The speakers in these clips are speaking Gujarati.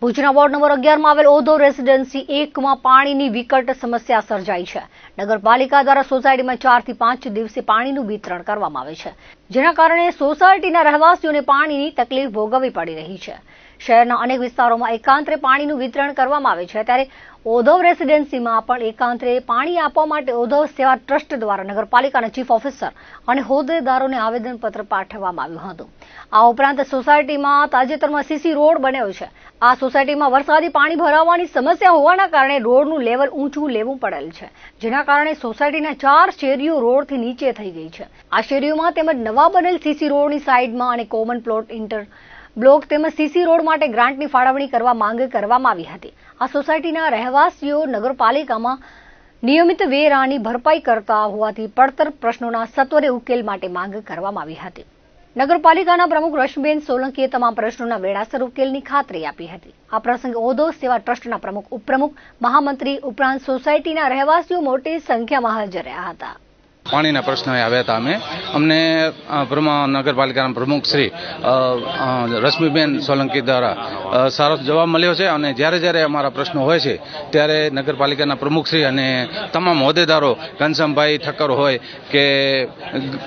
ભુજના વોર્ડ નંબર 11 માં આવેલ ઓધો રેસિડેન્સી 1 માં પાણીની વિકટ સમસ્યા સર્જાઈ છે। નગરપાલિકા દ્વારા સોસાયટીમાં 4 થી 5 દિવસે પાણીનું વિતરણ કરવામાં આવે છે, જેના કારણે સોસાયટીના રહેવાસીઓને પાણીની તકલીફ ભોગવવી પડી રહી છે। શહેરના અનેક વિસ્તારોમાં એકાંતરે પાણીનું વિતરણ કરવામાં આવે છે, ત્યારે ઓધવ રેસિડેન્સીમાં પણ એકાંતરે પાણી આપવા માટે ઓધવ સેવા ટ્રસ્ટ દ્વારા નગરપાલિકાના ચીફ ઓફિસર અને હોદ્દેદારોને આવેદનપત્ર પાઠવવામાં આવ્યું હતું। આ ઉપરાંત સોસાયટીમાં તાજેતરમાં સીસી રોડ બન્યો છે। આ સોસાયટીમાં વરસાદી પાણી ભરાવાની સમસ્યા હોવાના કારણે રોડનું લેવલ ઊંચું લેવું પડેલ છે, જેના કારણે સોસાયટીના 4 શેરીઓ રોડથી નીચે થઈ ગઈ છે। આ શેરીઓમાં તેમજ નવા બનેલ સીસી રોડની સાઈડમાં અને કોમન પ્લોટ ઇન્ટર બ્લોક તેમજ સીસી રોડ માટે ગ્રાન્ટની ફાળવણી કરવા માંગ કરવામાં આવી હતી। આ સોસાયટીના રહેવાસીઓ નગરપાલિકામાં નિયમિત વેરાની ભરપાઈ કરતા હોવાથી પડતર પ્રશ્નોના સત્વરે ઉકેલ માટે માંગ કરવામાં આવી હતી। નગરપાલિકાના પ્રમુખ રશ્મિબેન સોલંકીએ તમામ પ્રશ્નોના વેળાસર ઉકેલની ખાતરી આપી હતી। આ પ્રસંગે ઓધો સેવા ટ્રસ્ટના પ્રમુખ, ઉપપ્રમુખ, મહામંત્રી ઉપરાંત સોસાયટીના રહેવાસીઓ મોટી સંખ્યામાં હાજર રહ્યા હતા। પાણીના પ્રશ્નો આવ્યા હતા। અમને નગરપાલિકાના પ્રમુખ શ્રી રશ્મિબેન સોલંકી દ્વારા સારો જવાબ મળ્યો છે અને જ્યારે અમારા પ્રશ્નો હોય છે ત્યારે નગરપાલિકાના પ્રમુખશ્રી અને તમામ હોદ્દેદારો, ઘનશ્યામભાઈ ઠક્કર હોય કે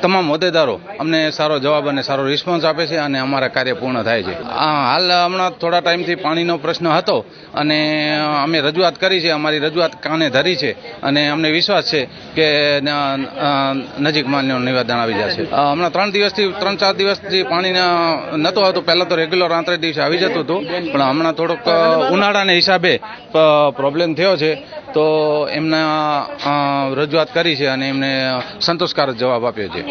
તમામ હોદ્દેદારો અમને સારો જવાબ અને સારો રિસ્પોન્સ આપે છે અને અમારા કાર્ય પૂર્ણ થાય છે। હાલ હમણાં થોડા ટાઈમથી પાણીનો પ્રશ્ન હતો અને અમે રજૂઆત કરી છે, અમારી રજૂઆત કાને ધરી છે અને અમને વિશ્વાસ છે કે નજીકમાં નિવેદન આવી જશે। હમણાં 3-4 દિવસથી પાણી નહોતું આવતું। પહેલાં તો રેગ્યુલર 3 દિવસે આવી જતું હતું, પણ હમણાં થોડોક ઉનાળાના હિસાબે પ્રોબ્લેમ થયો છે, તો એમના રજૂઆત કરી છે અને એમને સંતોષકારક જવાબ આપ્યો છે।